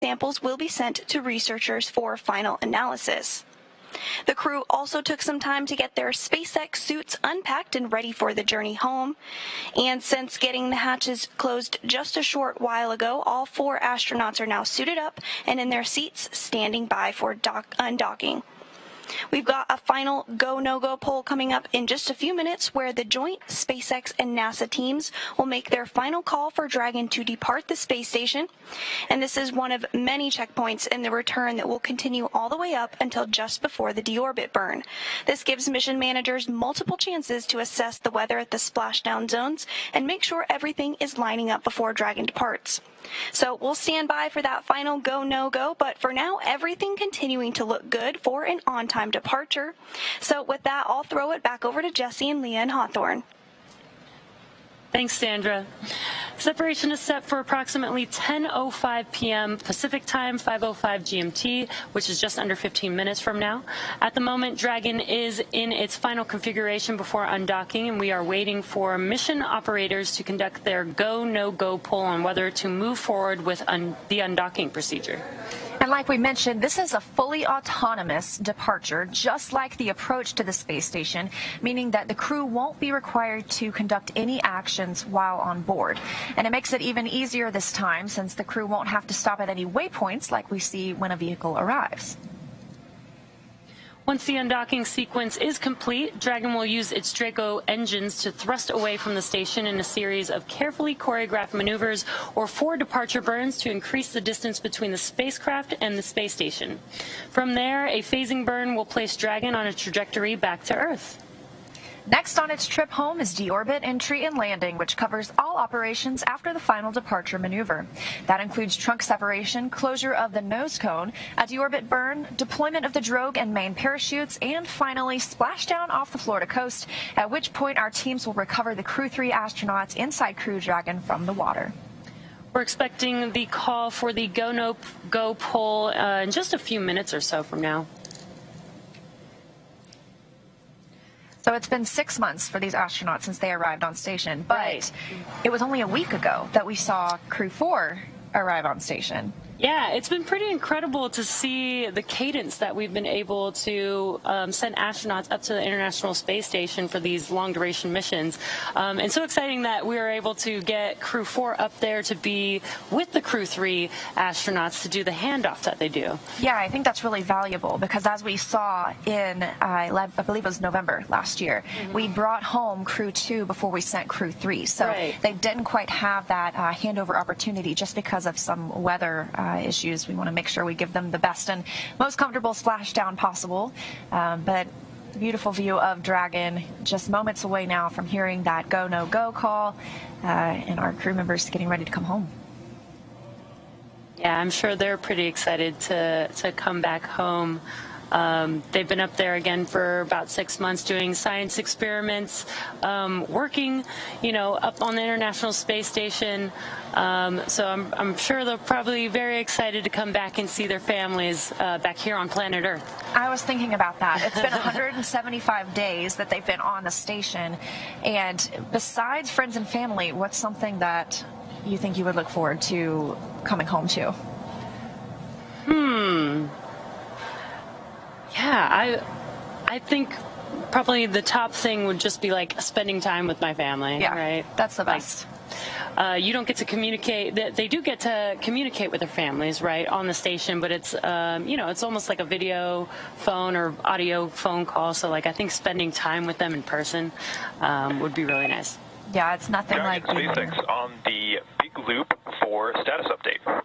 samples will be sent to researchers for final analysis. The crew also took some time to get their SpaceX suits unpacked and ready for the journey home. And since getting the hatches closed just a short while ago, all 4 astronauts are now suited up and in their seats, standing by for undocking. We've got a final go, no-go poll coming up in just a few minutes where the joint SpaceX and NASA teams will make their final call for Dragon to depart the space station. And this is one of many checkpoints in the return that will continue all the way up until just before the deorbit burn. This gives mission managers multiple chances to assess the weather at the splashdown zones and make sure everything is lining up before Dragon departs. So we'll stand by for that final go, no-go, but for now, everything continuing to look good for an on-time departure. So with that, I'll throw it back over to Jesse and Leah and Hawthorne. Thanks, Sandra. Separation is set for approximately 10:05 p.m. Pacific Time, 5:05 GMT, which is just under 15 minutes from now. At the moment, Dragon is in its final configuration before undocking, and we are waiting for mission operators to conduct their go, no-go poll on whether to move forward with the undocking procedure. And like we mentioned, this is a fully autonomous departure, just like the approach to the space station, meaning that the crew won't be required to conduct any actions while on board. And it makes it even easier this time since the crew won't have to stop at any waypoints like we see when a vehicle arrives. Once the undocking sequence is complete, Dragon will use its Draco engines to thrust away from the station in a series of carefully choreographed maneuvers or 4 departure burns to increase the distance between the spacecraft and the space station. From there, a phasing burn will place Dragon on a trajectory back to Earth. Next on its trip home is deorbit, entry, and landing, which covers all operations after the final departure maneuver. That includes trunk separation, closure of the nose cone, a deorbit burn, deployment of the drogue and main parachutes, and finally splashdown off the Florida coast, at which point our teams will recover the Crew 3 astronauts inside Crew Dragon from the water. We're expecting the call for the go, no, go poll in just a few minutes or so from now. So it's been 6 months for these astronauts since they arrived on station, but It was only a week ago that we saw Crew 4 arrive on station. Yeah, it's been pretty incredible to see the cadence that we've been able to send astronauts up to the International Space Station for these long-duration missions. And so exciting that we were able to get Crew 4 up there to be with the Crew 3 astronauts to do the handoff that they do. Yeah, I think that's really valuable because as we saw in, I believe it was November last year, we brought home Crew 2 before we sent Crew 3. So they didn't quite have that handover opportunity just because of some weather issues. We want to make sure we give them the best and most comfortable splashdown possible. But beautiful view of Dragon, just moments away now from hearing that go, no, go call, and our crew members getting ready to come home. Yeah, I'm sure they're pretty excited to come back home. They've been up there again for about 6 months doing science experiments, working, up on the International Space Station. So I'm sure they're probably very excited to come back and see their families back here on planet Earth. I was thinking about that. It's been 175 days that they've been on the station. And besides friends and family, what's something that you think you would look forward to coming home to? Yeah, I think probably the top thing would just be like spending time with my family. Yeah, right? That's the best. You don't get to communicate. They do get to communicate with their families, right, on the station, but it's, it's almost like a video phone or audio phone call. So, I think spending time with them in person would be really nice. Yeah, it's nothing like SpaceX on the big loop for status update.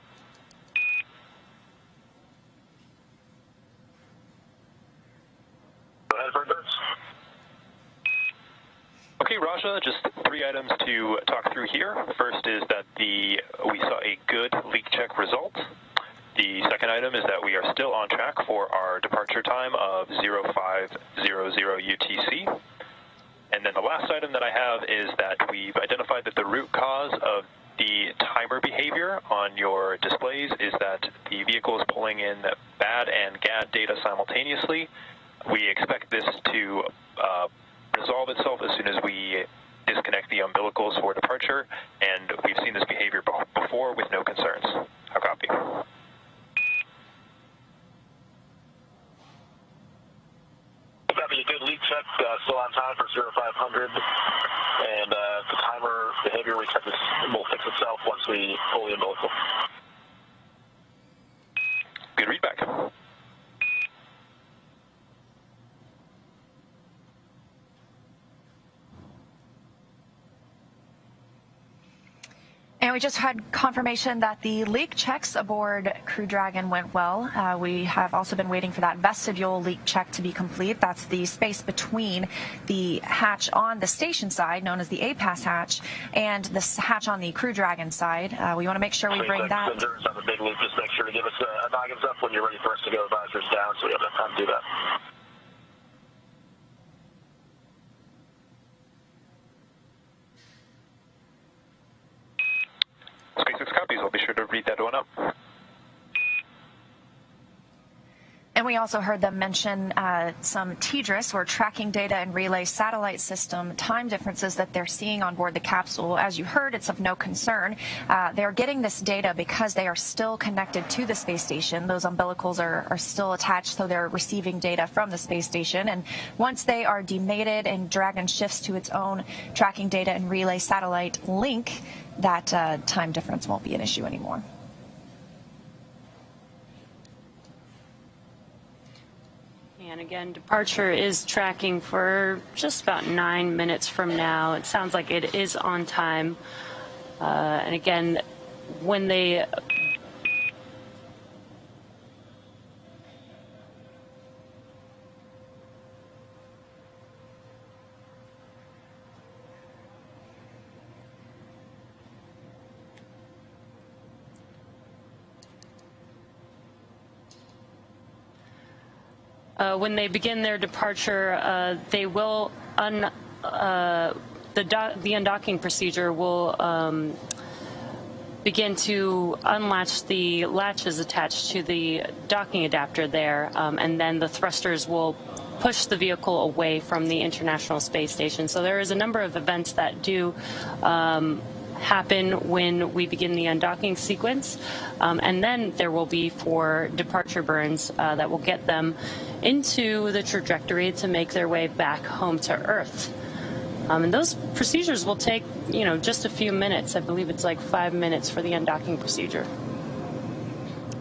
Okay, Raja, just 3 items to talk through here. The first is that we saw a good leak check result. The second item is that we are still on track for our departure time of 0500 UTC. And then the last item that I have is that we've identified that the root cause of the timer behavior on your displays is that the vehicle is pulling in BAD and GAD data simultaneously. We expect this to resolve itself as soon as we disconnect the umbilicals for departure, and we've seen this behavior before with no concerns. How copy? check, still on time for 0500, and the timer behavior reset will fix itself once we pull the umbilical. Good readback. And we just had confirmation that the leak checks aboard Crew Dragon went well. We have also been waiting for that vestibule leak check to be complete. That's the space between the hatch on the station side, known as the A-Pass hatch, and the hatch on the Crew Dragon side. We want to make sure we bring that. On the big loop, just make sure to give us a noggins up when you're ready for us to go visors down, so we have enough time to do that. SpaceX copies. I'll be sure to read that one up. And we also heard them mention some TDRS, or Tracking Data and Relay Satellite System, time differences that they're seeing on board the capsule. As you heard, it's of no concern. They're getting this data because they are still connected to the space station. Those umbilicals are still attached, so they're receiving data from the space station. And once they are demated and Dragon shifts to its own Tracking Data and Relay Satellite link, that time difference won't be an issue anymore. And again, departure is tracking for just about 9 minutes from now. It sounds like it is on time. And again, when they begin their departure, they will the undocking procedure will begin to unlatch the latches attached to the docking adapter there, and then the thrusters will push the vehicle away from the International Space Station. So there is a number of events that do happen when we begin the undocking sequence, and then there will be 4 departure burns that will get them into the trajectory to make their way back home to Earth. And those procedures will take, just a few minutes. I believe it's like 5 minutes for the undocking procedure.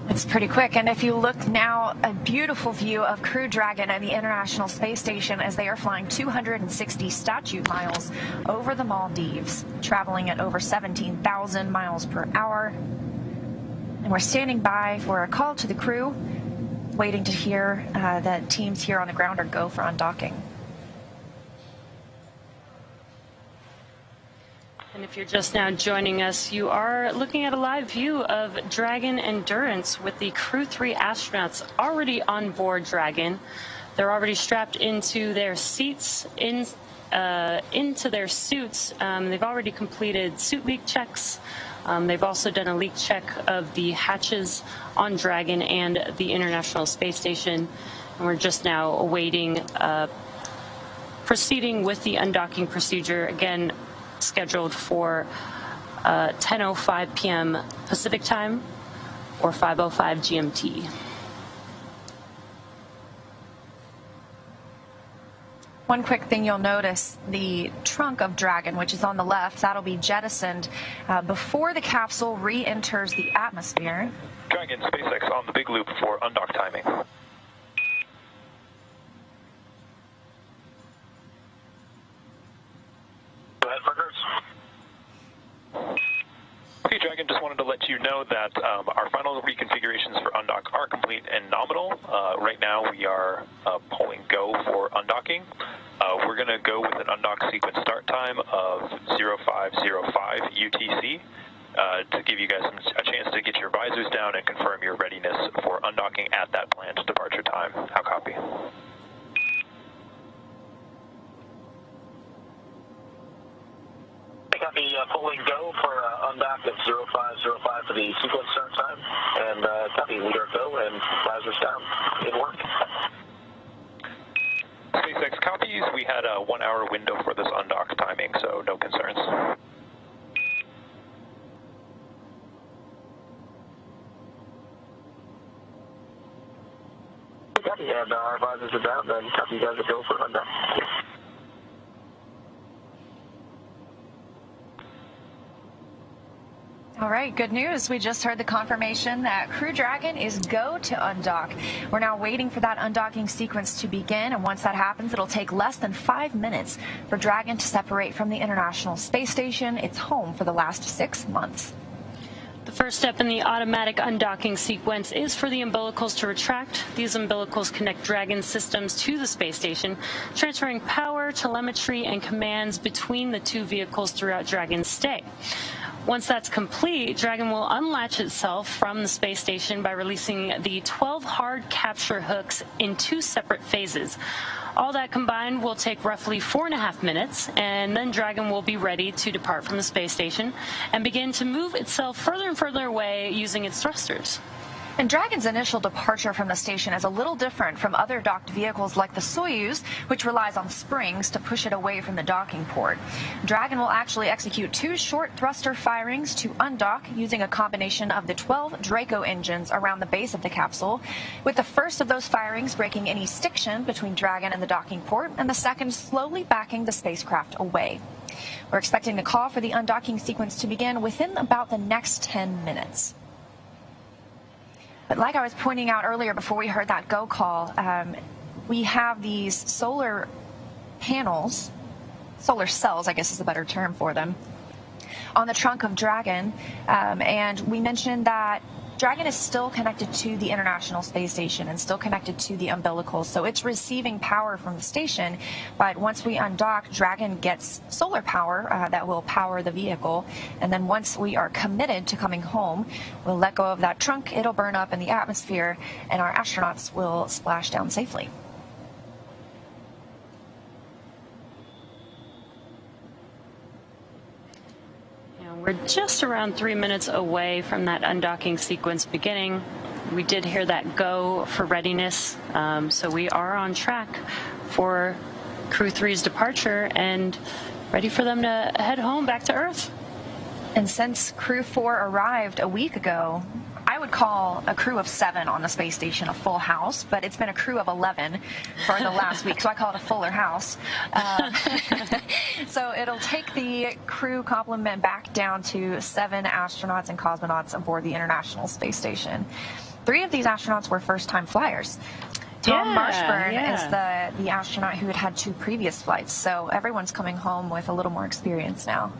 It's pretty quick. And if you look now, a beautiful view of Crew Dragon and the International Space Station as they are flying 260 statute miles over the Maldives, traveling at over 17,000 miles per hour. And we're standing by for a call to the crew, waiting to hear that teams here on the ground are go for undocking. And if you're just now joining us, you are looking at a live view of Dragon Endurance with the Crew 3 astronauts already on board Dragon. They're already strapped into their seats, into their suits. They've already completed suit leak checks. They've also done a leak check of the hatches on Dragon and the International Space Station. And we're just now awaiting proceeding with the undocking procedure, again scheduled for 10:05 p.m. Pacific time or 5:05 GMT. One quick thing you'll notice, the trunk of Dragon, which is on the left, that'll be jettisoned before the capsule re-enters the atmosphere. Dragon, SpaceX on the big loop for undock timing. Go ahead, partners. Okay, Dragon, just wanted to let you know that our final reconfigurations for undock are complete and nominal. Right now we are pulling go for undocking. We're going to go with an undock sequence start time of 0505 UTC to give you guys a chance to get your visors down and confirm your readiness for undocking at that planned departure time. How copy? Copy, pulling go for undock at 0505 for the sequence start time, and copy, leader go and visors down. Good work. SpaceX copies. We had a 1-hour window for this undock timing, so no concerns. Copy, copy, and our advisors are down, then copy you guys to go for Undock. All right, good news. We just heard the confirmation that Crew Dragon is go to undock. We're now waiting for that undocking sequence to begin, and once that happens, it'll take less than 5 minutes for Dragon to separate from the International Space Station, its home for the last 6 months. The first step in the automatic undocking sequence is for the umbilicals to retract. These umbilicals connect Dragon systems to the space station, transferring power, telemetry, and commands between the two vehicles throughout Dragon's stay. Once that's complete, Dragon will unlatch itself from the space station by releasing the 12 hard capture hooks in 2 separate phases. All that combined will take roughly 4.5 minutes, and then Dragon will be ready to depart from the space station and begin to move itself further and further away using its thrusters. And Dragon's initial departure from the station is a little different from other docked vehicles like the Soyuz, which relies on springs to push it away from the docking port. Dragon will actually execute 2 short thruster firings to undock using a combination of the 12 Draco engines around the base of the capsule, with the first of those firings breaking any stiction between Dragon and the docking port, and the second slowly backing the spacecraft away. We're expecting the call for the undocking sequence to begin within about the next 10 minutes. But like I was pointing out earlier before we heard that go call, we have these solar panels, solar cells, I guess is a better term for them, on the trunk of Dragon. And we mentioned that Dragon is still connected to the International Space Station and still connected to the umbilicals, so it's receiving power from the station. But once we undock, Dragon gets solar power that will power the vehicle, and then once we are committed to coming home, we'll let go of that trunk, it'll burn up in the atmosphere, and our astronauts will splash down safely. We're just around 3 minutes away from that undocking sequence beginning. We did hear that go for readiness, so we are on track for Crew 3's departure and ready for them to head home back to Earth. And since Crew 4 arrived a week ago, I would call a crew of 7 on the space station a full house, but it's been a crew of 11 for the last week, so I call it a fuller house. So it'll take the crew complement back down to 7 astronauts and cosmonauts aboard the International Space Station. 3 of these astronauts were first-time flyers. Tom Marshburn is the astronaut who had 2 previous flights, so everyone's coming home with a little more experience now.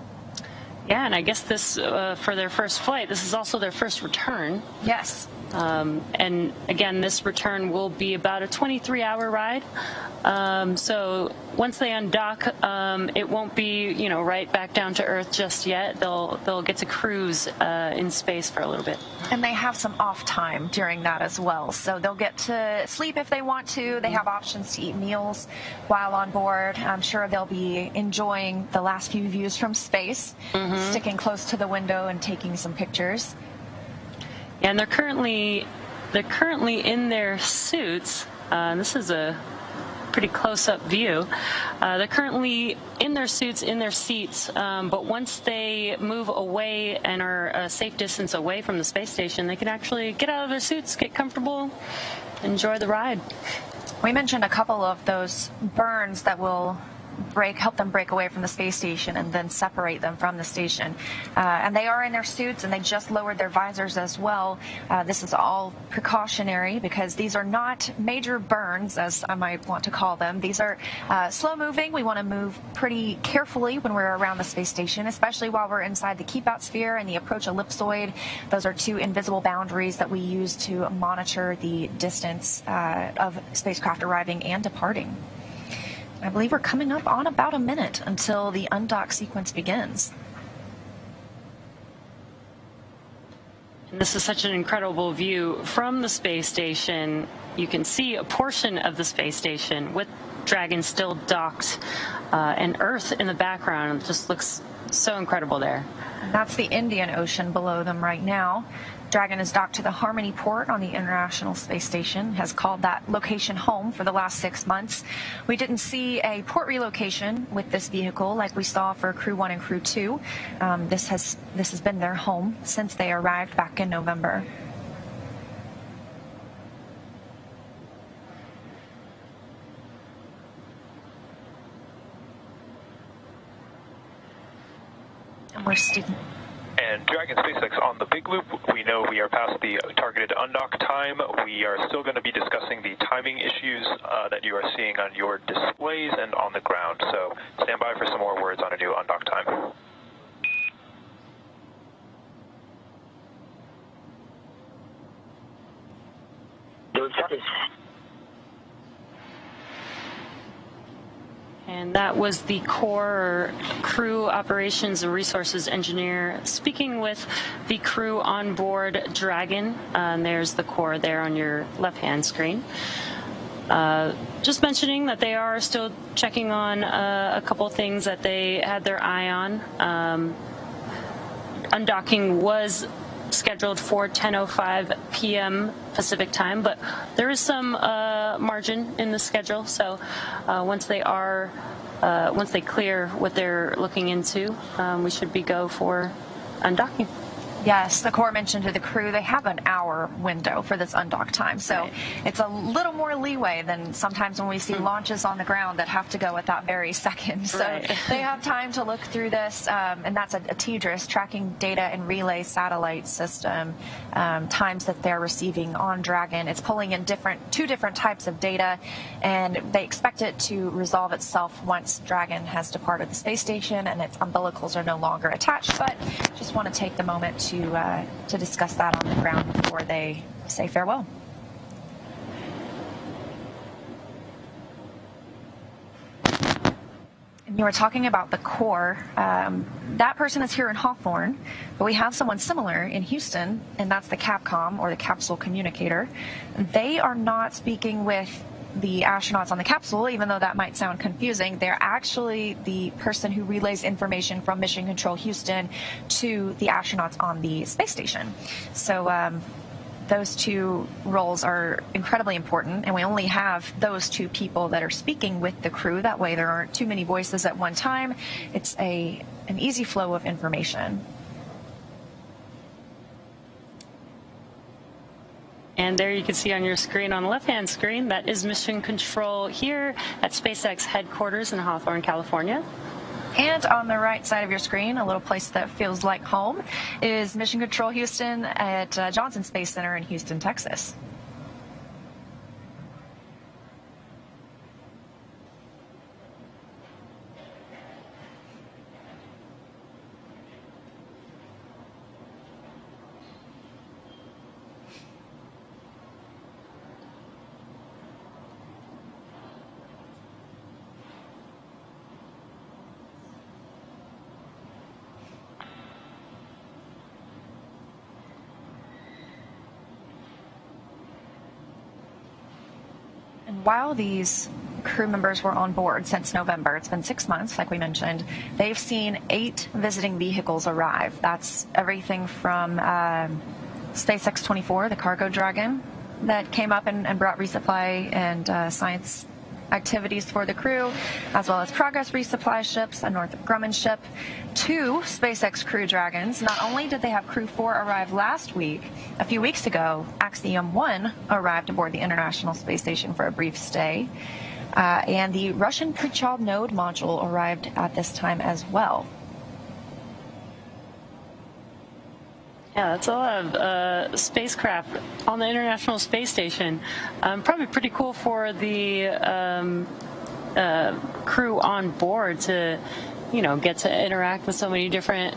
Yeah, and I guess this, for their first flight, this is also their first return. Yes. And again, this return will be about a 23-hour ride. So once they undock, it won't be, right back down to Earth just yet. They'll get to cruise in space for a little bit. And they have some off time during that as well. So they'll get to sleep if they want to. They have options to eat meals while on board. I'm sure they'll be enjoying the last few views from space, sticking close to the window and taking some pictures. And they're currently in their suits. This is a pretty close-up view. They're currently in their suits, in their seats, but once they move away and are a safe distance away from the space station, they can actually get out of their suits, get comfortable, enjoy the ride. We mentioned a couple of those burns that will help them break away from the space station and then separate them from the station. And they are in their suits, and they just lowered their visors as well. This is all precautionary because these are not major burns, as I might want to call them. These are slow moving. We want to move pretty carefully when we're around the space station, especially while we're inside the keep out sphere and the approach ellipsoid. Those are 2 invisible boundaries that we use to monitor the distance of spacecraft arriving and departing. I believe we're coming up on about a minute until the undock sequence begins. And this is such an incredible view from the space station. You can see a portion of the space station with Dragon still docked and Earth in the background. It just looks so incredible there. That's the Indian Ocean below them right now. Dragon is docked to the Harmony port on the International Space Station, has called that location home for the last 6 months. We didn't see a port relocation with this vehicle like we saw for Crew 1 and Crew 2. This has been their home since they arrived back in November. We're sticking. And Dragon SpaceX on the big loop, we know we are past the targeted undock time. We are still going to be discussing the timing issues that you are seeing on your displays and on the ground. So stand by for some more words on a new undock time. And that was the core crew operations and resources engineer speaking with the crew on board Dragon. There's the core there on your left-hand screen. Just mentioning that they are still checking on a couple things that they had their eye on. Undocking was scheduled for 10:05 p.m. Pacific time, but there is some margin in the schedule. So once they clear what they're looking into, we should be go for undocking. Yes, the Corps mentioned to the crew they have an hour window for this undock time, so it's a little more leeway than sometimes when we see launches on the ground that have to go at that very second. So they have time to look through this, and that's a TDRS, Tracking Data and Relay Satellite System, times that they're receiving on Dragon. It's pulling in two different types of data, and they expect it to resolve itself once Dragon has departed the space station and its umbilicals are no longer attached, but just want to take the moment to discuss that on the ground before they say farewell. And you were talking about the core. That person is here in Hawthorne, but we have someone similar in Houston, and that's the Capcom, or the Capsule Communicator. They are not speaking with the astronauts on the capsule, even though that might sound confusing. They're actually the person who relays information from Mission Control Houston to the astronauts on the space station. So those two roles are incredibly important, and we only have those two people that are speaking with the crew. That way there aren't too many voices at one time. It's an easy flow of information. And there you can see on your screen, on the left-hand screen, that is Mission Control here at SpaceX headquarters in Hawthorne, California. And on the right side of your screen, a little place that feels like home, is Mission Control Houston at Johnson Space Center in Houston, Texas. While these crew members were on board since November, it's been 6 months, like we mentioned, they've seen 8 visiting vehicles arrive. That's everything from SpaceX 24, the cargo Dragon, that came up and brought resupply and science activities for the crew, as well as Progress resupply ships, a Northrop Grumman ship, 2 SpaceX Crew Dragons. Not only did they have Crew 4 arrive last week, a few weeks ago, Axiom 1 arrived aboard the International Space Station for a brief stay, and the Russian Pre-Child Node module arrived at this time as well. Yeah, that's a lot of spacecraft on the International Space Station. Probably pretty cool for the crew on board to, get to interact with so many different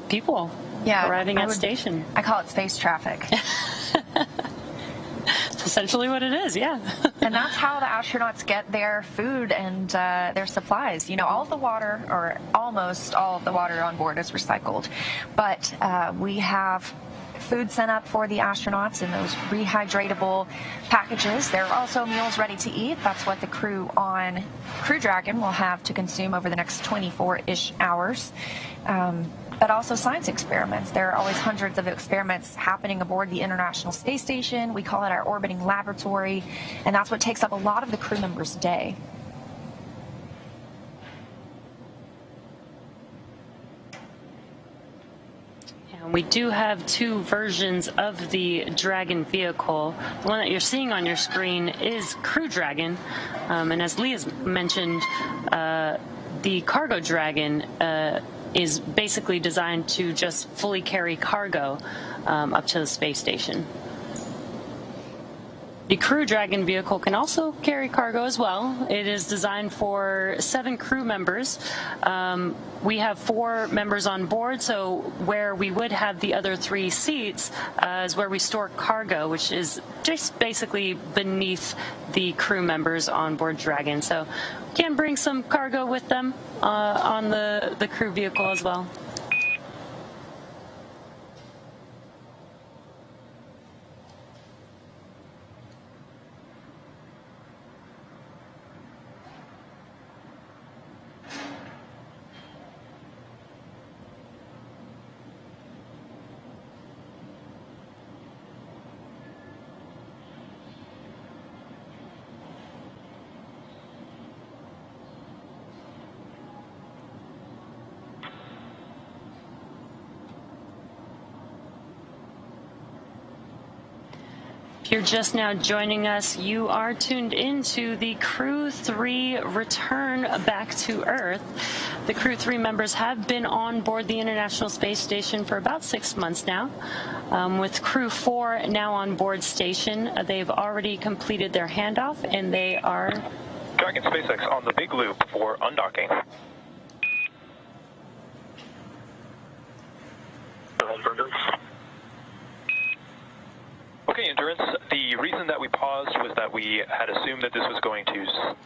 people arriving at station. I call it space traffic. It's essentially what it is, yeah. And that's how the astronauts get their food and their supplies. All of the water, or almost all of the water on board, is recycled. But we have food sent up for the astronauts in those rehydratable packages. There are also meals ready to eat. That's what the crew on Crew Dragon will have to consume over the next 24-ish hours. But also science experiments. There are always hundreds of experiments happening aboard the International Space Station. We call it our orbiting laboratory, and that's what takes up a lot of the crew members' day. We do have 2 versions of the Dragon vehicle. The one that you're seeing on your screen is Crew Dragon, and as Lee has mentioned, the Cargo Dragon is basically designed to just fully carry cargo up to the space station. The Crew Dragon vehicle can also carry cargo as well. It is designed for 7 crew members. We have 4 members on board, so where we would have the other 3 seats is where we store cargo, which is just basically beneath the crew members on board Dragon. So we can bring some cargo with them on the crew vehicle as well. If you're just now joining us, you are tuned into the Crew 3 return back to Earth. The Crew 3 members have been on board the International Space Station for about 6 months now. With Crew 4 now on board station, they've already completed their handoff, and they are... Dragon SpaceX on the big loop for undocking. Okay, Endurance, the reason that we paused was that we had assumed that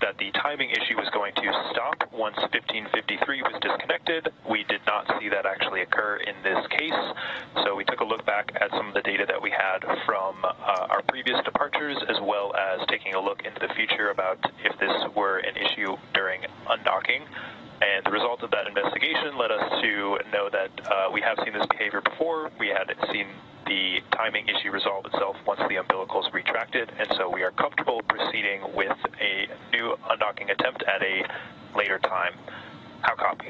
that the timing issue was going to stop once 1553 was disconnected. We did not see that actually occur in this case, so we took a look back at some of the data that we had from our previous departures, as well as taking a look into the future about if this were an issue during undocking. And the result of that investigation led us to know that we have seen this behavior before. We had seen the timing issue resolve itself once the umbilicals retracted, and so we are comfortable proceeding with a new undocking attempt at a later time. How copy?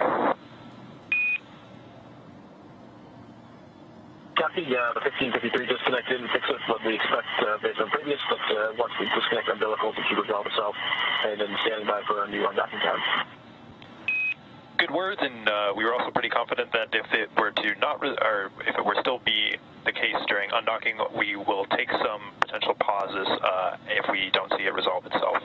Copy, the 1553 disconnected and fix it, what we expect based on previous, but once we disconnect umbilicals, it should resolve itself, and then standing by for a new undocking time. Good words, and we were also pretty confident that if it were to not, or if it were still be the case during undocking, we will take some potential pauses if we don't see it resolve itself.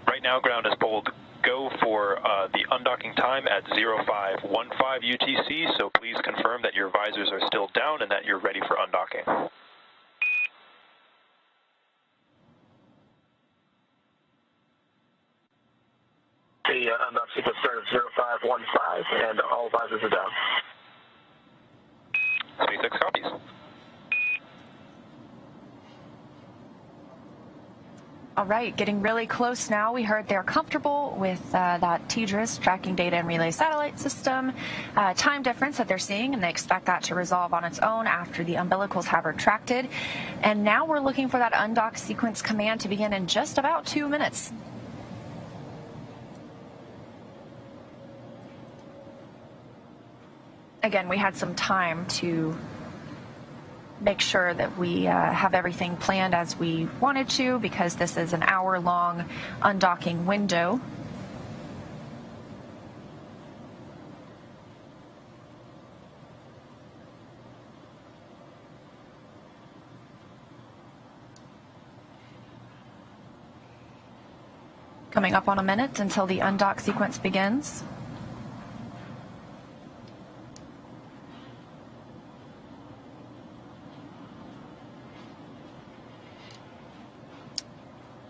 Right now, ground is pulled go for the undocking time at 0515 UTC, so please confirm that your visors are still down and that you're ready for undocking. The undock sequence starts at 0515, and all visors are down. SpaceX copies. All right, getting really close now. We heard they're comfortable with that TDRS, Tracking Data and Relay Satellite System, time difference that they're seeing, and they expect that to resolve on its own after the umbilicals have retracted. And now we're looking for that undock sequence command to begin in just about 2 minutes. Again, we had some time to make sure that we have everything planned as we wanted to, because this is an hour-long undocking window. Coming up on a minute until the undock sequence begins.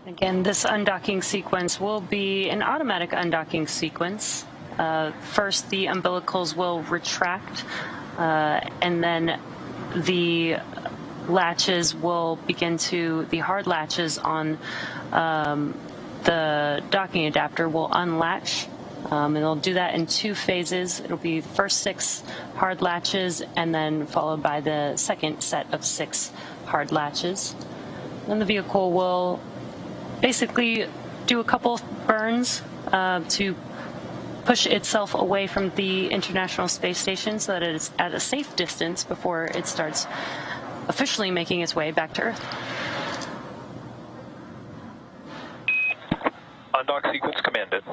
Again, this undocking sequence will be an automatic undocking sequence. First, the umbilicals will retract, and then the latches will begin to, the hard latches on the docking adapter will unlatch. And they'll do that in 2 phases. It'll be the first 6 hard latches, and then followed by the second set of 6 hard latches. Then the vehicle will basically do a couple burns to push itself away from the International Space Station so that it is at a safe distance before it starts officially making its way back to Earth. Undock sequence commanded.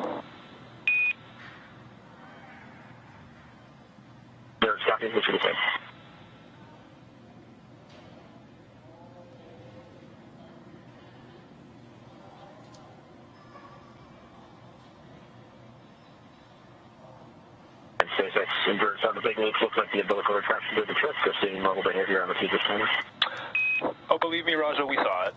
SpaceX inverts on the big loops. Looks like the umbilical retraction did the trick. We're seeing normal behavior on the future timer. Oh, believe me, Raja, we saw it.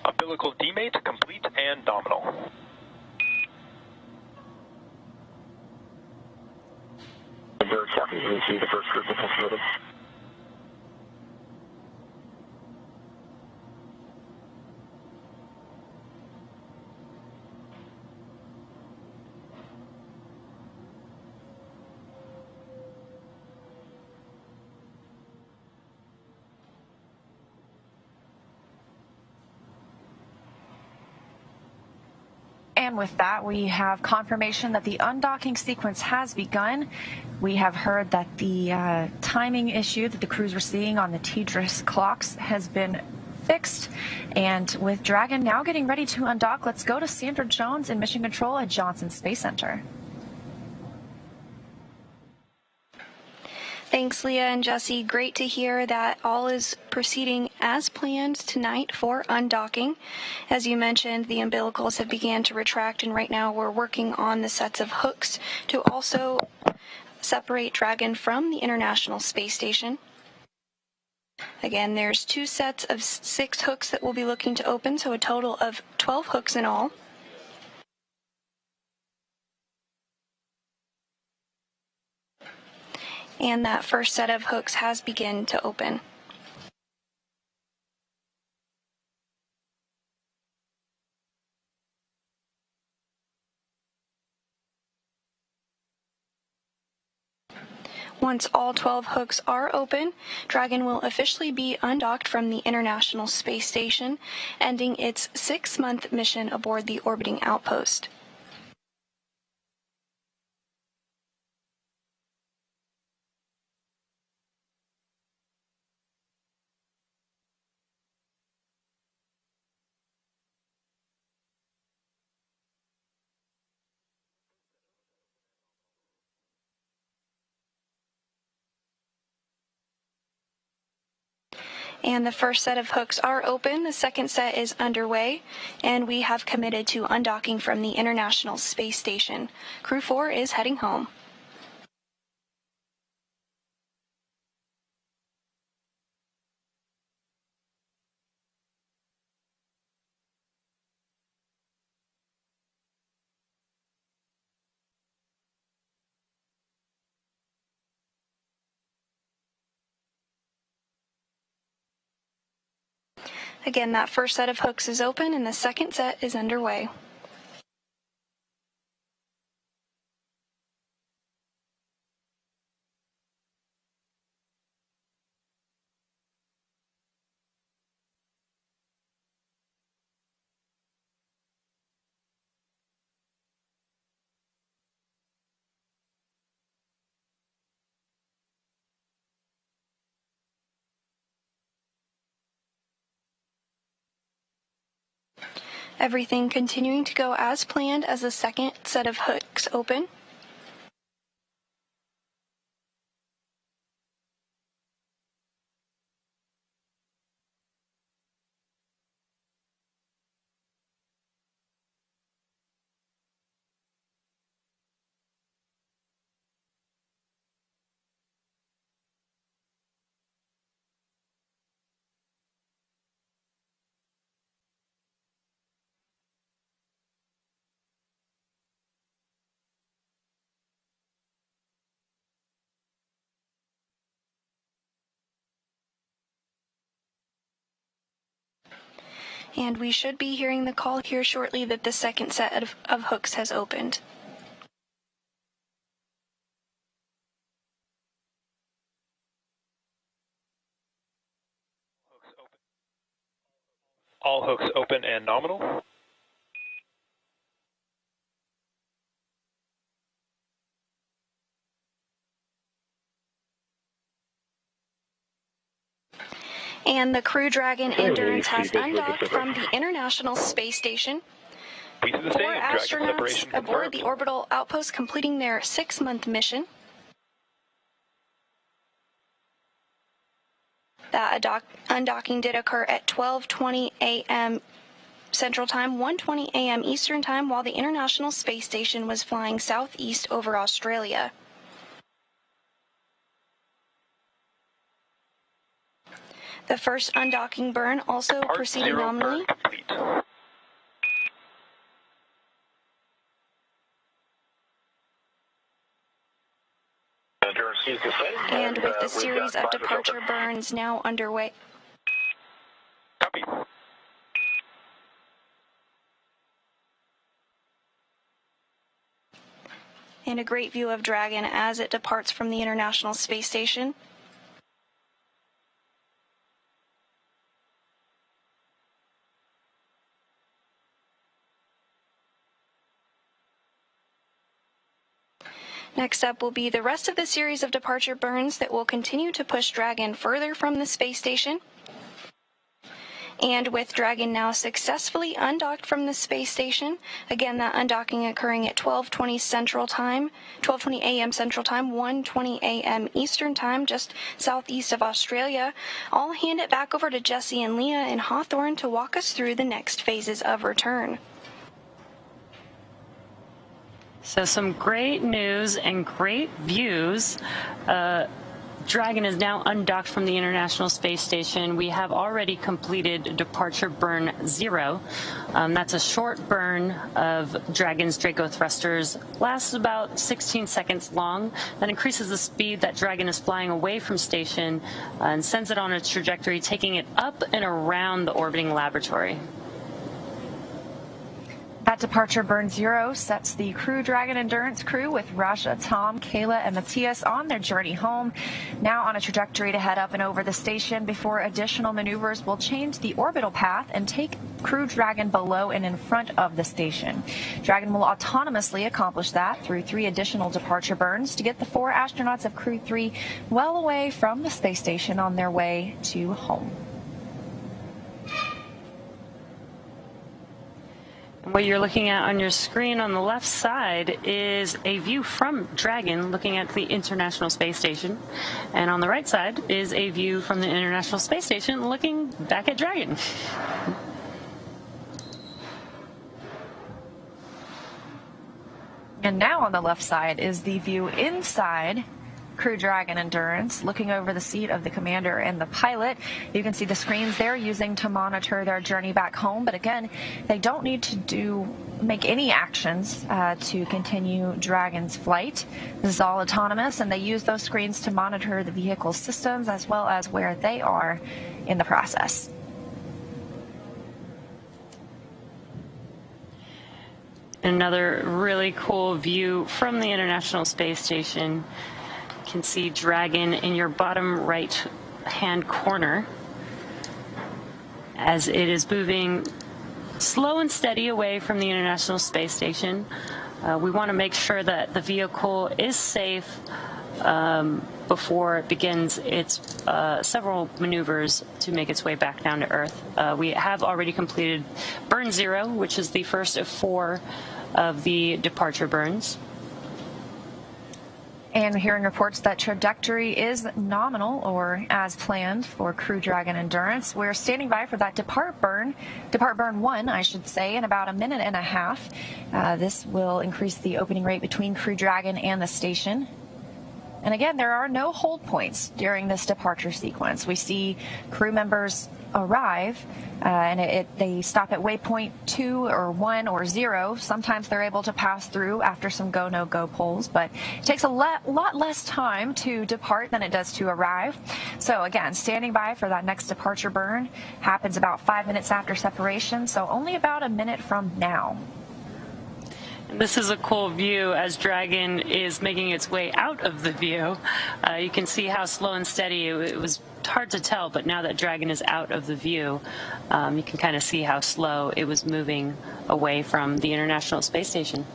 Umbilical demate complete and nominal. Invert copy. We see the first group of transmitted. And with that, we have confirmation that the undocking sequence has begun. We have heard that the timing issue that the crews were seeing on the TDRS clocks has been fixed. And with Dragon now getting ready to undock, let's go to Sandra Jones in Mission Control at Johnson Space Center. Thanks, Leah and Jesse. Great to hear that all is proceeding as planned tonight for undocking. As you mentioned, the umbilicals have began to retract, and right now we're working on the sets of hooks to also separate Dragon from the International Space Station. Again, there's 2 sets of 6 hooks that we'll be looking to open, so a total of 12 hooks in all. And that first set of hooks has begun to open. Once all 12 hooks are open, Dragon will officially be undocked from the International Space Station, ending its 6-month mission aboard the orbiting outpost. And the first set of hooks are open, the second set is underway, and we have committed to undocking from the International Space Station. Crew 4 is heading home. Again, that first set of hooks is open and the second set is underway. Everything continuing to go as planned as the second set of hooks open. And we should be hearing the call here shortly that the second set of hooks has opened. All hooks open and nominal. And the Crew Dragon Endurance has undocked from the International Space Station. We see the 4 same. Dragon astronauts separation aboard confirmed. the orbital outpost completing their 6-month mission. That undocking did occur at 12:20 a.m. Central Time, 1:20 a.m. Eastern Time, while the International Space Station was flying southeast over Australia. The first undocking burn also Part proceeded 0 nominally. burn complete. And with the series of departure burns now underway. Copy. And a great view of Dragon as it departs from the International Space Station. Next up will be the rest of the series of departure burns that will continue to push Dragon further from the space station. And with Dragon now successfully undocked from the space station, again that undocking occurring at 12:20 Central Time, 12:20 a.m. Central Time, 1:20 a.m. Eastern Time, just southeast of Australia, I'll hand it back over to Jesse and Leah in Hawthorne to walk us through the next phases of return. So some great news and great views. Dragon is now undocked from the International Space Station. We have already completed departure burn 0. That's a short burn of Dragon's Draco thrusters. Lasts about 16 seconds long. That increases the speed that Dragon is flying away from station and sends it on a trajectory, taking it up and around the orbiting laboratory. That departure burn 0 sets the Crew Dragon Endurance crew with Raja, Tom, Kayla, and Matthias on their journey home, now on a trajectory to head up and over the station before additional maneuvers will change the orbital path and take Crew Dragon below and in front of the station. Dragon will autonomously accomplish that through 3 additional departure burns to get the 4 astronauts of Crew 3 well away from the space station on their way to home. What you're looking at on your screen on the left side is a view from Dragon looking at the International Space Station. And on the right side is a view from the International Space Station looking back at Dragon. And now on the left side is the view inside Crew Dragon Endurance, looking over the seat of the commander and the pilot. You can see the screens they're using to monitor their journey back home, but again, they don't need to make any actions to continue Dragon's flight. This is all autonomous, and they use those screens to monitor the vehicle's systems as well as where they are in the process. Another really cool view from the International Space Station. You can see Dragon in your bottom right hand corner as it is moving slow and steady away from the International Space Station. We want to make sure that the vehicle is safe before it begins its several maneuvers to make its way back down to Earth. We have already completed burn 0, which is the first of 4 of the departure burns. And we're hearing reports that trajectory is nominal or as planned for Crew Dragon Endurance. We're standing by for that depart burn 1, I should say, in about a minute and a half. This will increase the opening rate between Crew Dragon and the station. And again, there are no hold points during this departure sequence. We see crew members arrive and they stop at waypoint 2 or 1 or 0. Sometimes they're able to pass through after some go, no go polls, but it takes a lot less time to depart than it does to arrive. So again, standing by for that next departure burn happens about 5 minutes after separation, so only about a minute from now. This is a cool view as Dragon is making its way out of the view. You can see how slow and steady it was. Hard to tell, but now that Dragon is out of the view, you can kind of see how slow it was moving away from the International Space Station.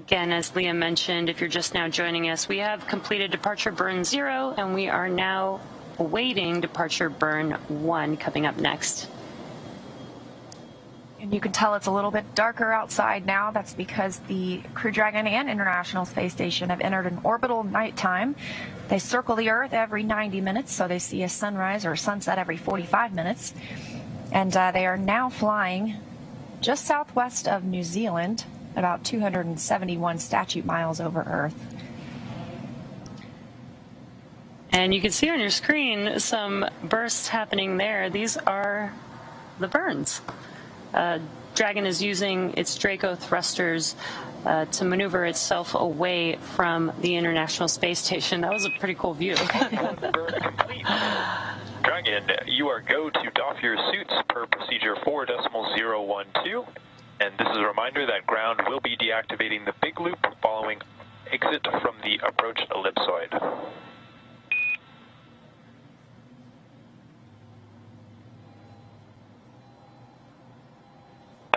Again, as Leah mentioned, if you're just now joining us, we have completed departure burn 0, and we are now awaiting departure burn 1 coming up next. And you can tell it's a little bit darker outside now. That's because the Crew Dragon and International Space Station have entered an orbital nighttime. They circle the Earth every 90 minutes, so they see a sunrise or a sunset every 45 minutes. And they are now flying just southwest of New Zealand, about 271 statute miles over Earth. And you can see on your screen some bursts happening there. These are the burns. Dragon is using its Draco thrusters to maneuver itself away from the International Space Station. That was a pretty cool view. Burn complete. Dragon, you are go to doff your suits per procedure 4.012. And this is a reminder that ground will be deactivating the big loop following exit from the approach ellipsoid.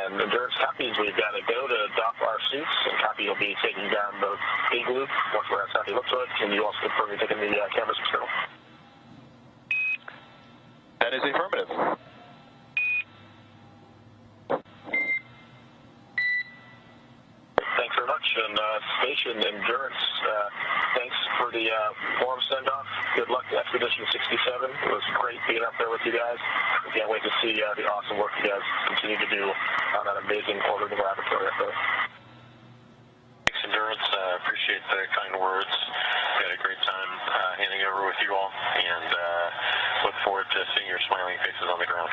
And Endurance copies, we've got to go to dock our suits, and copy will be taking down the big loop once we're outside the ellipsoid. Can you also confirm you're taking the cameras external? That is affirmative. Thanks very much. And Station Endurance, thanks for the form send-off. Good luck to Expedition 67. It was great being up there with you guys. We can't wait to see the awesome work you guys continue to do on that amazing orbital laboratory up there. Thanks, Endurance. Appreciate the kind words. We had a great time handing over with you all, and look forward to seeing your smiling faces on the ground.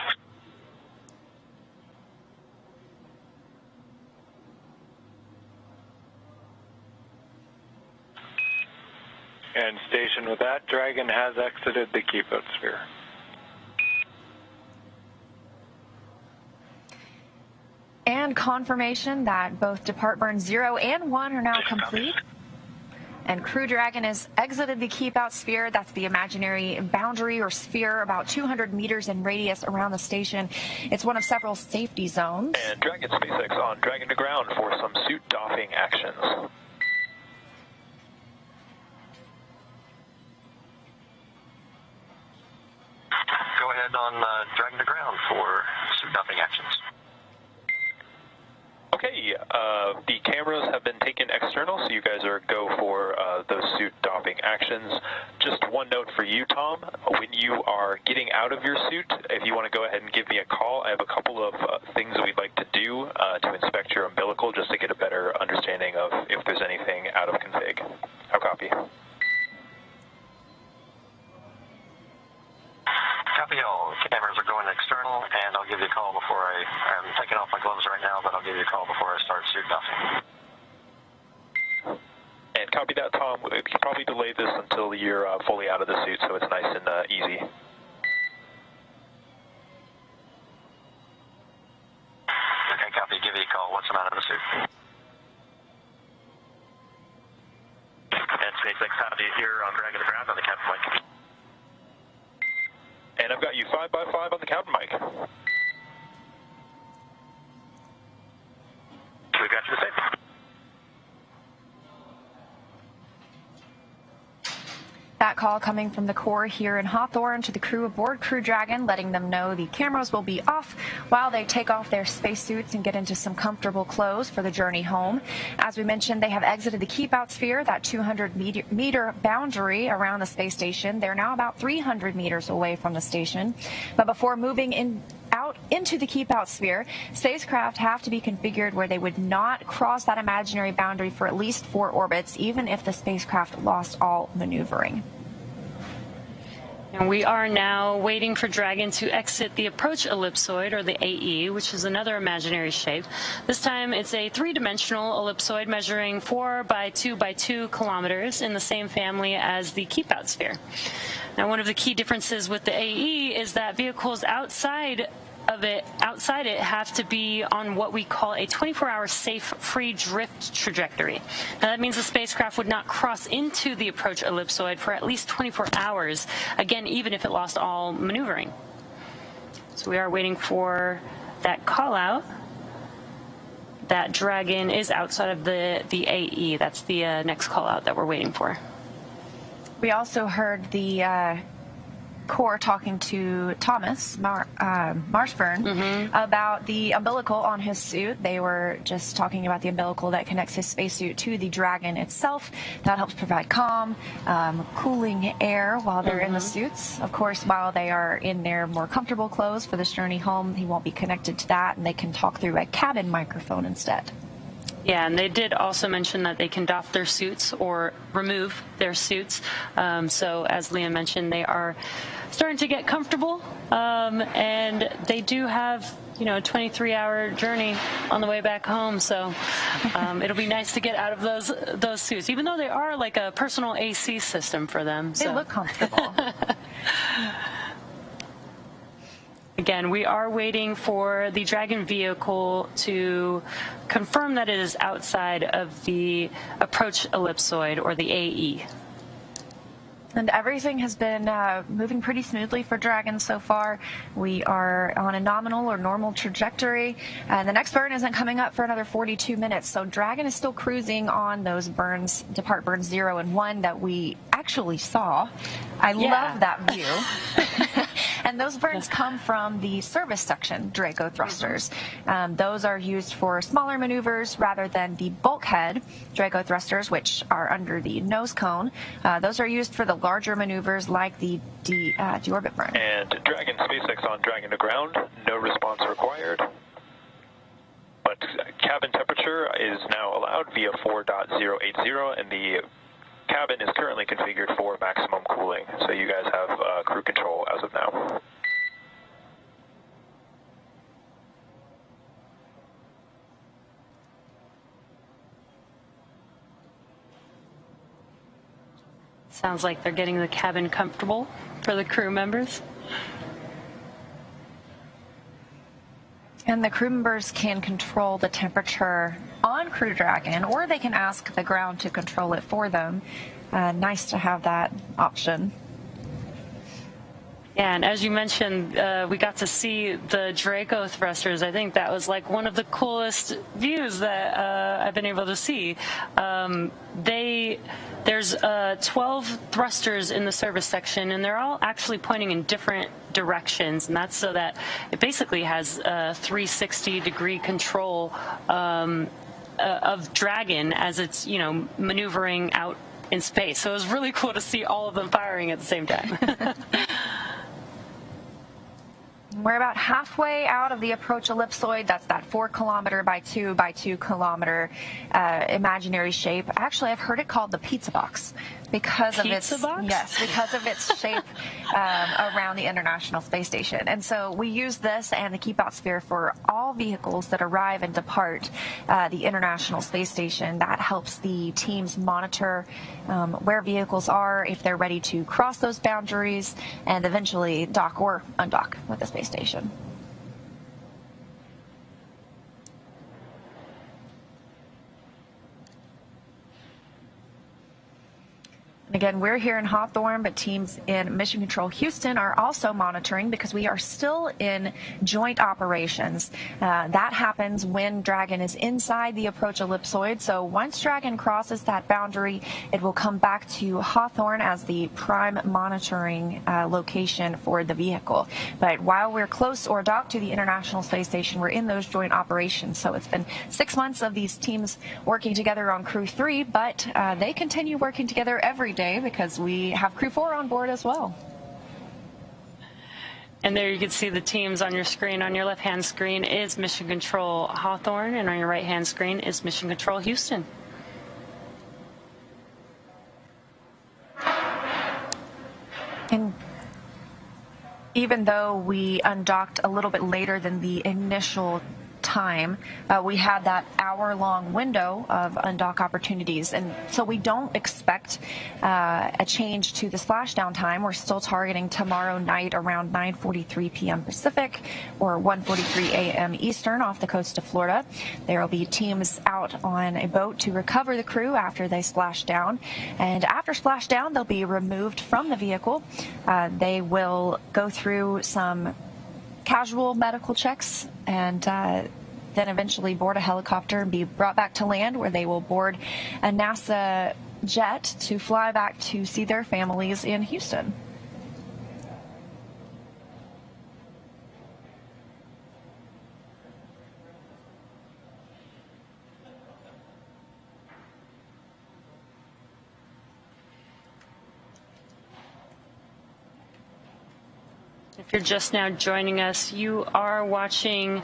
And Station, with that, Dragon has exited the keep-out sphere. And confirmation that both Depart Burn 0 and 1 are now complete. And Crew Dragon has exited the keep-out sphere. That's the imaginary boundary or sphere about 200 meters in radius around the station. It's one of several safety zones. And Dragon SpaceX on Dragon to ground for some suit doffing actions. Go ahead on Dragon to ground for suit doffing actions. Okay, the cameras have been taken external, so you guys are go for those suit doffing actions. Just one note for you, Tom. When you are getting out of your suit, if you want to go ahead and give me a call, I have a couple of things that we'd like to do to inspect your umbilical, just to get a better understanding of if there's anything out of config. How copy? Copy all. Cameras are going external, and I'll give you a call before I'm taking off my gloves right now, but I'll give you a call before I start suit doffing. And copy that, Tom. We can probably delay this until you're fully out of the suit, so it's nice and easy. Okay, copy. Give you a call once I'm out of the suit. And SpaceX, howdy here on Dragon to ground on the captain mic. And I've got you 5x5 on the captain mic. We've got you the same. That call coming from the Corps here in Hawthorne to the crew aboard Crew Dragon, letting them know the cameras will be off while they take off their spacesuits and get into some comfortable clothes for the journey home. As we mentioned, they have exited the keep-out sphere, that 200-meter boundary around the space station. They're now about 300 meters away from the station. But before moving out into the keep-out sphere, spacecraft have to be configured where they would not cross that imaginary boundary for at least 4 orbits, even if the spacecraft lost all maneuvering. And we are now waiting for Dragon to exit the approach ellipsoid, or the AE, which is another imaginary shape. This time it's a 3-dimensional ellipsoid measuring 4 by 2 by 2 kilometers in the same family as the keep-out sphere. Now, one of the key differences with the AE is that vehicles outside it have to be on what we call a 24-hour safe free drift trajectory. Now that means the spacecraft would not cross into the approach ellipsoid for at least 24 hours, again, even if it lost all maneuvering. So we are waiting for that call out. that Dragon is outside of the AE. That's the next call out that we're waiting for. We also heard the Corps talking to Thomas Marshburn about the umbilical on his suit. They were just talking about the umbilical that connects his spacesuit to the Dragon itself. That helps provide calm, cooling air while they're in the suits. Of course, while they are in their more comfortable clothes for this journey home, he won't be connected to that, and they can talk through a cabin microphone instead. Yeah, and they did also mention that they can doff their suits or remove their suits. So as Leah mentioned, they are starting to get comfortable, and they do have, a 23-hour journey on the way back home. So it'll be nice to get out of those suits, even though they are like a personal AC system for them. They look comfortable. Again, we are waiting for the Dragon vehicle to confirm that it is outside of the approach ellipsoid, or the AE. And everything has been moving pretty smoothly for Dragon so far. We are on a nominal or normal trajectory, and the next burn isn't coming up for another 42 minutes. So Dragon is still cruising on those burns, depart burns 0 and 1 that we actually saw. I love that view. And those burns come from the service section Draco thrusters. Those are used for smaller maneuvers rather than the bulkhead Draco thrusters, which are under the nose cone. Those are used for the larger maneuvers like the deorbit burn. And Dragon SpaceX on Dragon to ground, no response required. But cabin temperature is now allowed via 4.080, and the cabin is currently configured for maximum cooling. So you guys have crew control as of now. Sounds like they're getting the cabin comfortable for the crew members. And the crew members can control the temperature on Crew Dragon, or they can ask the ground to control it for them. Nice to have that option. Yeah, and as you mentioned, we got to see the Draco thrusters. I think that was like one of the coolest views that I've been able to see. There's 12 thrusters in the service section, and they're all actually pointing in different directions, and that's so that it basically has 360-degree control of Dragon as it's, maneuvering out in space. So it was really cool to see all of them firing at the same time. We're about halfway out of the approach ellipsoid. That's that 4 kilometer by 2 by 2 kilometer imaginary shape. Actually, I've heard it called the pizza box because of its shape around the International Space Station. And so we use this and the keep out sphere for all vehicles that arrive and depart the International Space Station. That helps the teams monitor where vehicles are, if they're ready to cross those boundaries, and eventually dock or undock with the space station. Again, we're here in Hawthorne, but teams in Mission Control Houston are also monitoring because we are still in joint operations. That happens when Dragon is inside the approach ellipsoid. So once Dragon crosses that boundary, it will come back to Hawthorne as the prime monitoring location for the vehicle. But while we're close or docked to the International Space Station, we're in those joint operations. So it's been 6 months of these teams working together on Crew 3, but they continue working together every day because we have Crew 4 on board as well. And there you can see the teams on your screen. On your left-hand screen is Mission Control Hawthorne, and on your right-hand screen is Mission Control Houston. And even though we undocked a little bit later than the initial time, we had that hour-long window of undock opportunities, and so we don't expect a change to the splashdown time. We're still targeting tomorrow night around 9:43 p.m. Pacific or 1:43 a.m. Eastern off the coast of Florida. There will be teams out on a boat to recover the crew after they splash down, and after splashdown they'll be removed from the vehicle. They will go through some casual medical checks and then eventually board a helicopter and be brought back to land, where they will board a NASA jet to fly back to see their families in Houston. If you're just now joining us, you are watching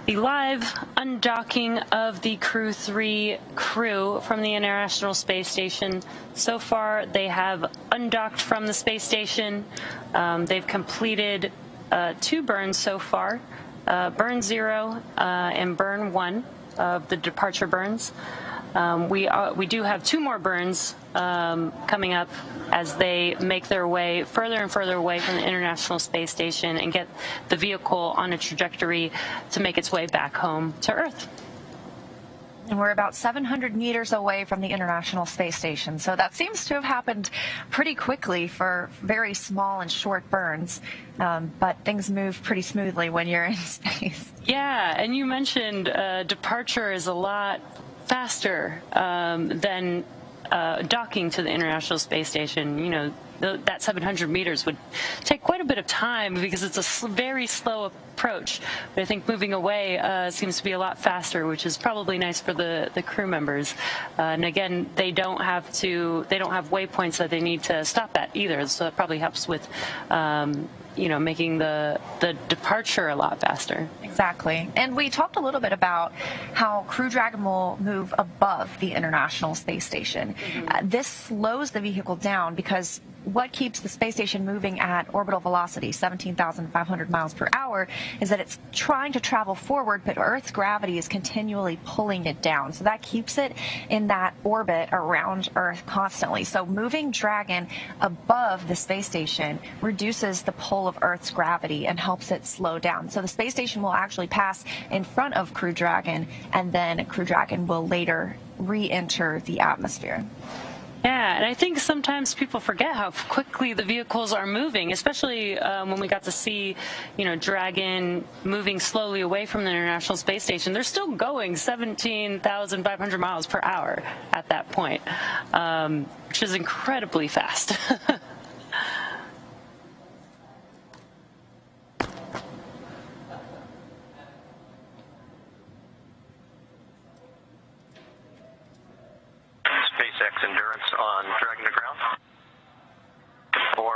the live undocking of the Crew 3 crew from the International Space Station. So far, they have undocked from the space station. They've completed 2 burns so far, burn 0 and burn 1 of the departure burns. We do have 2 more burns coming up as they make their way further and further away from the International Space Station and get the vehicle on a trajectory to make its way back home to Earth. And we're about 700 meters away from the International Space Station, so that seems to have happened pretty quickly for very small and short burns, but things move pretty smoothly when you're in space. Yeah, and you mentioned departure is a lot faster than docking to the International Space Station. You know, that 700 meters would take quite a bit of time because it's a very slow approach. But I think moving away seems to be a lot faster, which is probably nice for the crew members. And again, they don't have waypoints that they need to stop at either. So that probably helps with making the departure a lot faster. Exactly. And we talked a little bit about how Crew Dragon will move above the International Space Station. This slows the vehicle down because what keeps the space station moving at orbital velocity, 17,500 miles per hour, is that it's trying to travel forward, but Earth's gravity is continually pulling it down. So that keeps it in that orbit around Earth constantly. So moving Dragon above the space station reduces the pull of Earth's gravity and helps it slow down. So the space station will actually pass in front of Crew Dragon, and then Crew Dragon will later re-enter the atmosphere. Yeah, and I think sometimes people forget how quickly the vehicles are moving, especially when we got to see, Dragon moving slowly away from the International Space Station. They're still going 17,500 miles per hour at that point, which is incredibly fast. SpaceX Endurance on Dragon to ground for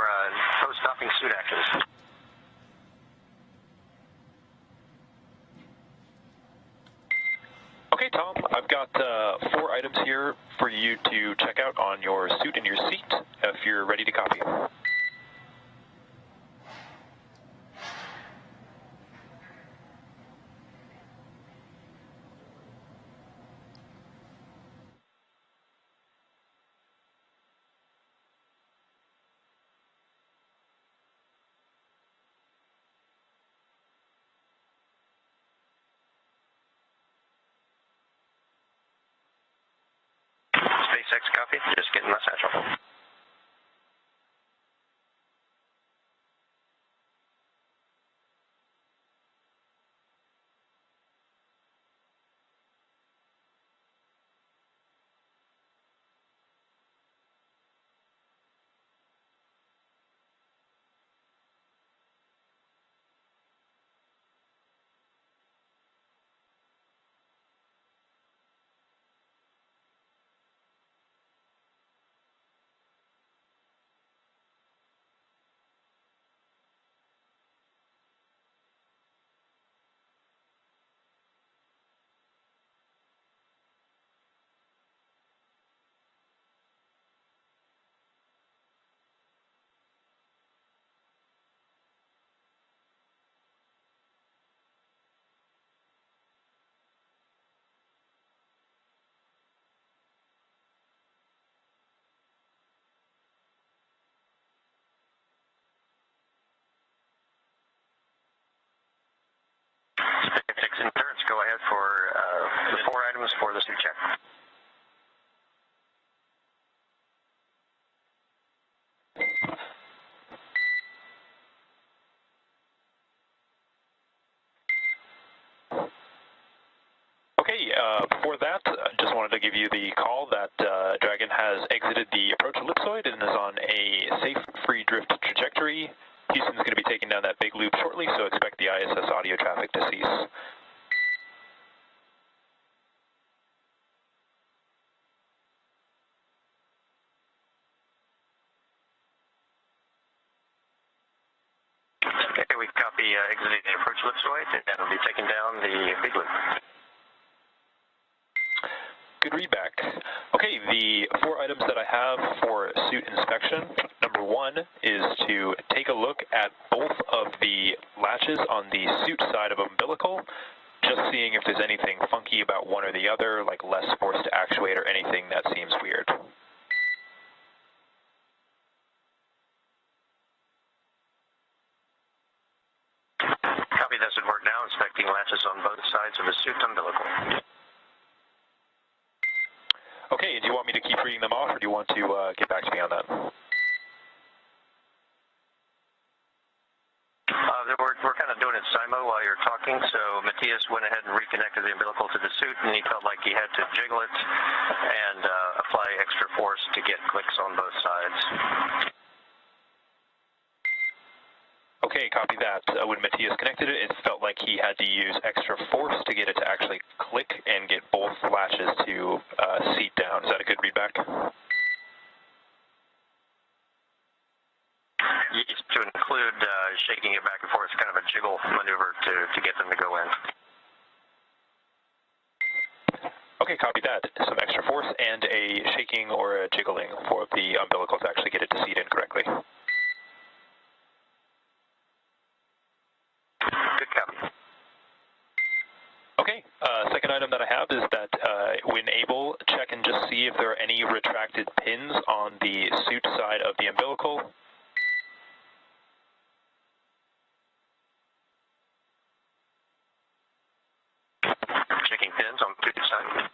post-docking suit actions. Okay, Tom, I've got 4 items here for you to check out on your suit and your seat if you're ready to copy. SpaceX copy, just getting my satchel. before that, I just wanted to give you the call that Dragon has exited the approach ellipsoid and is on a safe free drift trajectory. Houston's going to be taking down that big loop shortly, so expect the ISS audio traffic to cease. Okay, we copy exiting the approach ellipsoid, and we'll be taking down the big loop. Good readback. Okay, the 4 items that I have for suit inspection. Number 1 is to take a look at both of the latches on the suit side of umbilical, just seeing if there's anything funky about one or the other, like less force to actuate or anything that seems weird. Copy, that should work now, inspecting latches on both sides of the suit umbilical. Okay, do you want me to keep reading them off, or do you want to get back to me on that? We're kind of doing it simo while you're talking, so Matthias went ahead and reconnected the umbilical to the suit, and he felt like he had to jiggle it and apply extra force to get clicks on both sides. Okay, copy that. When Matthias connected it, it felt like he had to use extra force to get it to actually click and get both latches to seat down. Is that a good readback? Yes, to include shaking it back and forth, kind of a jiggle maneuver to get them to go in. Okay, copy that. Some extra force and a shaking or a jiggling for the umbilical to actually get it to seat in correctly. Good copy. Okay, second item that I have is that when able, check and just see if there are any retracted pins on the suit side of the umbilical. Checking pins on the suit side.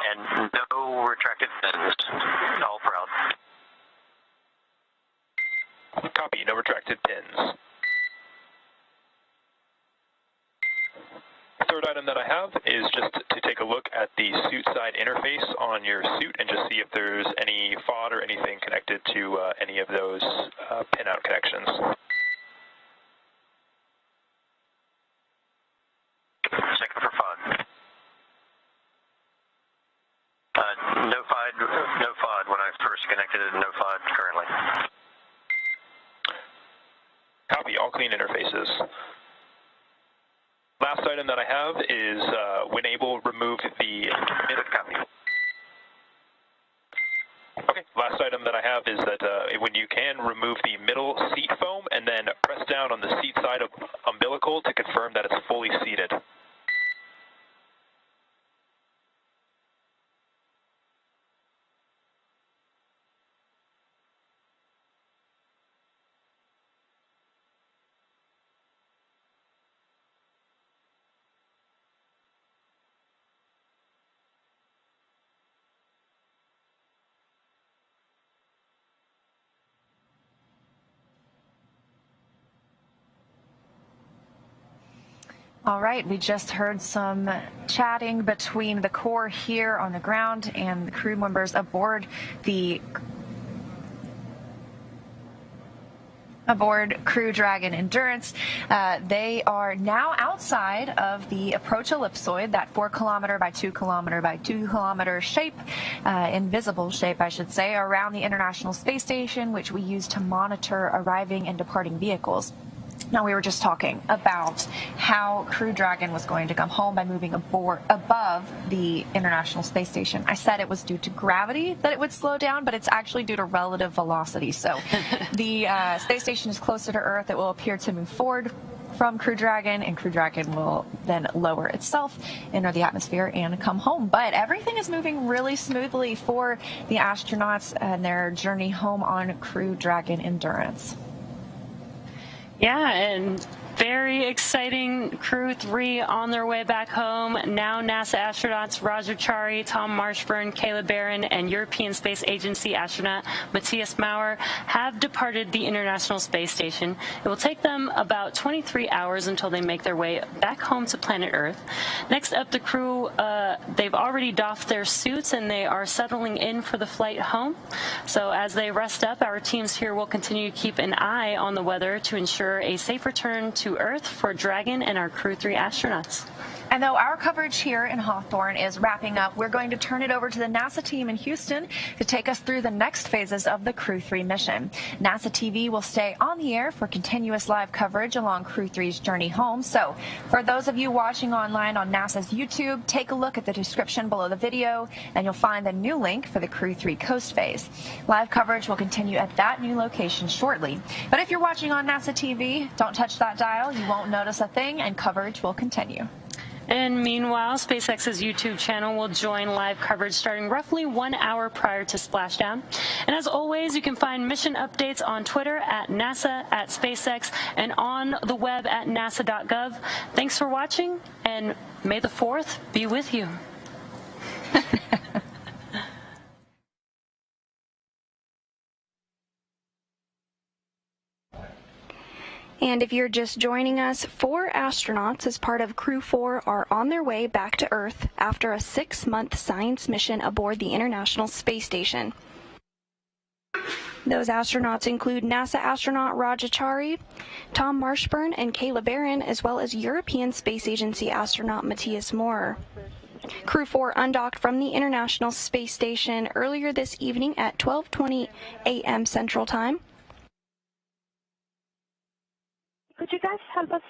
And no retracted pins. All proud. Copy, no retracted pins. Third item that I have is just to take a look at the suit side interface on your suit and just see if there's any FOD or anything connected to any of those pinout connections. Second for FOD. No FOD when I first connected it, no FOD currently. Copy, all clean interfaces. Last item that I have is, when able, remove the middle copy. Okay, last item that I have is that when you can, remove the middle seat foam and then press down on the seat side of umbilical to confirm that it's fully seated. All right, we just heard some chatting between the core here on the ground and the crew members aboard Crew Dragon Endurance. They are now outside of the approach ellipsoid, that 4 kilometer by 2 kilometer by 2 kilometer shape, invisible shape, I should say, around the International Space Station, which we use to monitor arriving and departing vehicles. Now, we were just talking about how Crew Dragon was going to come home by moving above the International Space Station. I said it was due to gravity that it would slow down, but it's actually due to relative velocity. So the space station is closer to Earth. It will appear to move forward from Crew Dragon, and Crew Dragon will then lower itself, enter the atmosphere, and come home. But everything is moving really smoothly for the astronauts and their journey home on Crew Dragon Endurance. Yeah, and Very exciting. Crew 3 on their way back home. Now NASA astronauts Roger Chari, Tom Marshburn, Caleb Barron, and European Space Agency astronaut Matthias Maurer have departed the International Space Station. It will take them about 23 hours until they make their way back home to planet Earth. Next up, the crew, they've already doffed their suits and they are settling in for the flight home. So as they rest up, our teams here will continue to keep an eye on the weather to ensure a safe return to Earth for Dragon and our Crew 3 astronauts. And though our coverage here in Hawthorne is wrapping up, we're going to turn it over to the NASA team in Houston to take us through the next phases of the Crew 3 mission. NASA TV will stay on the air for continuous live coverage along Crew 3's journey home. So for those of you watching online on NASA's YouTube, take a look at the description below the video and you'll find the new link for the Crew 3 coast phase. Live coverage will continue at that new location shortly. But if you're watching on NASA TV, don't touch that dial. You won't notice a thing and coverage will continue. And meanwhile, SpaceX's YouTube channel will join live coverage starting roughly 1 hour prior to splashdown. And as always, you can find mission updates on Twitter at NASA, at SpaceX, and on the web at nasa.gov. Thanks for watching, and may the 4th be with you. And if you're just joining us, 4 astronauts as part of Crew 4 are on their way back to Earth after a 6-month science mission aboard the International Space Station. Those astronauts include NASA astronaut Roger Chari, Tom Marshburn, and Caleb Barron, as well as European Space Agency astronaut Matthias Maurer. Crew 4 undocked from the International Space Station earlier this evening at 12:20 a.m. Central Time. Could you guys help us